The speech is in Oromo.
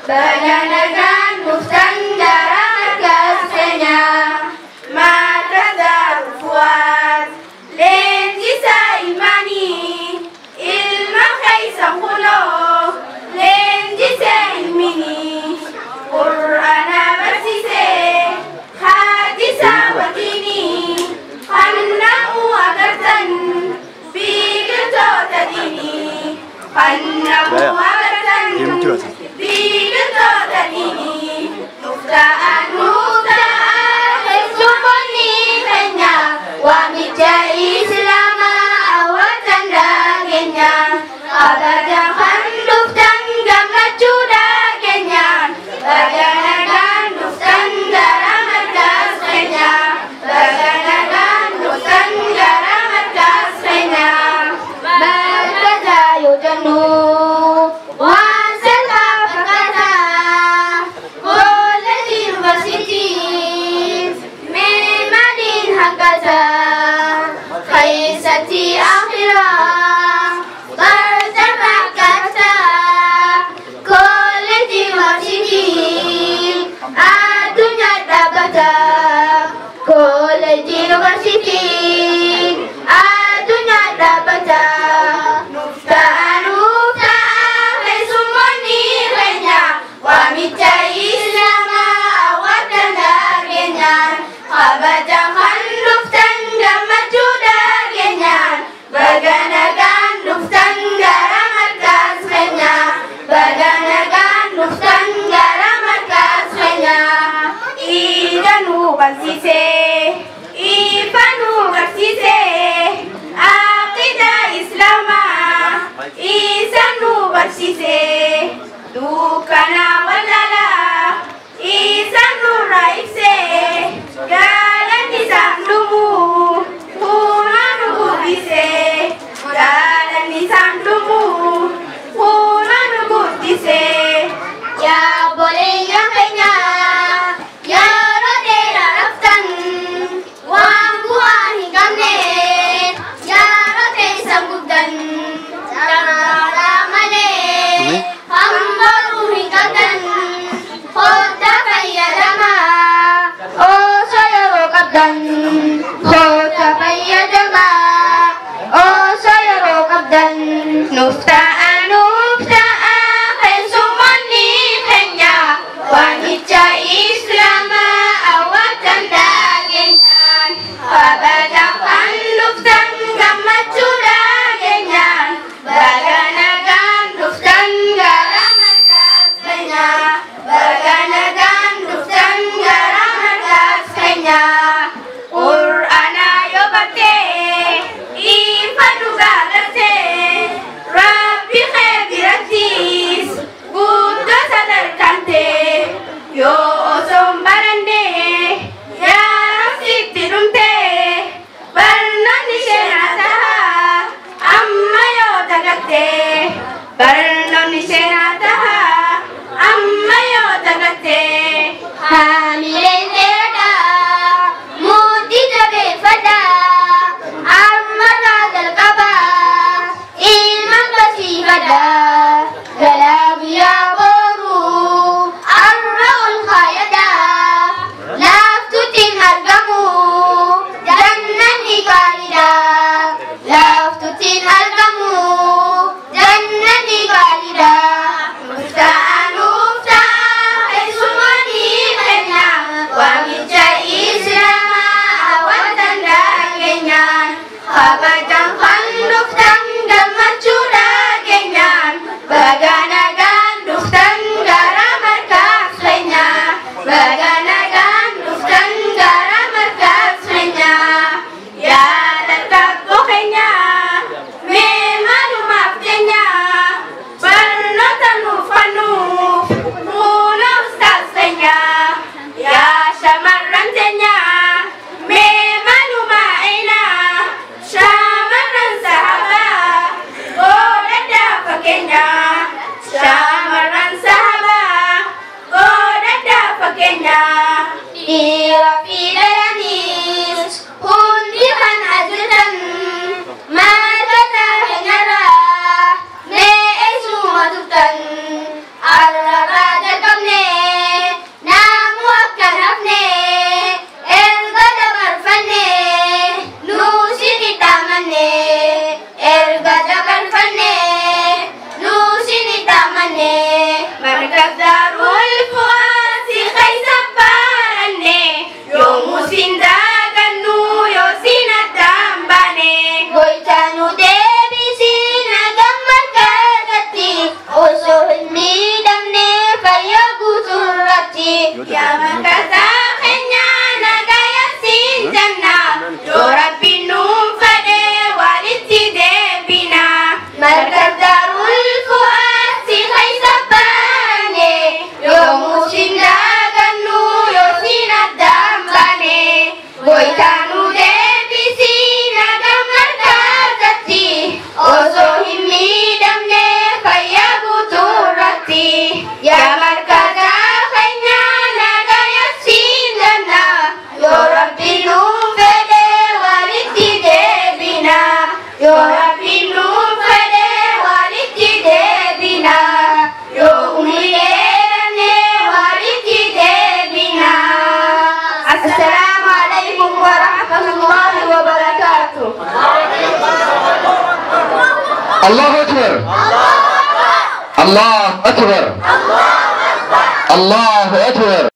Baganakan mustanjara markas Kenya Madrasah Fuad Leenjisa ilmani ilma khaysan kuno Leenjisa ilmini Qur'ana barsise hadisa watini Hannamu agartan biqiltoota dini Hannamu agartan biqiltoota dini Nufta'an keessummoonni keenya waamicha Islaamaa hawwatan dhageenya Abadan kan dhuftan gammachuudha keenyaan Baganakan dhuftan gara markas keenya Baganakan dhuftan gara markas keenya Markasaa yoo jennu waan salphaa fakkaata College Universities mee maaliin hanqata keessatti akhiraa barza fakkaata College Universities addunyaa dhaabbata College Universities addunyaa dhaabbata Nufta'an keessummoonni keenya waamicha Islaamaa hawwatan dhageenyaan Abadan kan dhuftan gammachuudha keenyaan Baganakan dhuftan gara markas keenya Baganakan dhuftan gara markas keenya Ija nu barsiise ifa nu barsiise aqidaa Islaamaa isa nu barsiise dukkana wallaalaa isa nurraa ibse galanni isaan dhumu huna nu guddise galanni isaan dhumu huna nu guddise yaa boleeyya keenya yeroo dheeraa raftan waan bu'aa hin qabne yeroo teessan guddan daraaraa malee hamboruu hin qabdan hodda fayyadamaa osoo yeroo qabdan hodda fayyadamaa osoo yeroo qabdan Nufta'an keessummoonni keenya waamicha Islaamaa hawwatan dhageenyaan Abadan kan dhuftan gammachuudha keenyaan Baganakan dhuftan gara markas keenya Baganakan dhuftan gara markas keenya Qur'aana yoo batte ifa dhugaa garte Rabbi kee birattis guddoo sadarkante yoo osoon baranne yaa rabsitti dhumte barnoonni sheenaa taha amma yoo dagatte barnoonni sheenaa taha amma yoo dagatte haamileen dheeradhaa mudhii jabeeffadhaa ammarraa jalqabaa ilmaan barsiifadhaa galaa guyyaa booruu arra ol kaayadaa laaftuttiin argamu jannanni gaariidhaa laaftuttiin argamu jannanni gaariidhaa Nufta'an keessummoonni keenya waamicha Islaamaa hawwatan dhageenyaan Abadan kan dhuftan gammachuudha keenyaan Baganakan dhuftan gara markas keenya Baganakan dhuftan gara markas keenya yaa dargaggoo keenya mee maalumaaf jeenya barnoota nuuf kennuuf fuula ustaas keenya yaa shamarran teenya mee maalumaa eena shamarran sahabaa godhadhaa fakkeenya shamarran sahabaa godhadhaa fakkeenya dhiira fi dhalaniis hundi kan ajajatan markasaa keenyarraa mee eessuma turtan arrabaa wabarakatuh. Allahu Akbar. Allah Akbar. Allahu Akbar.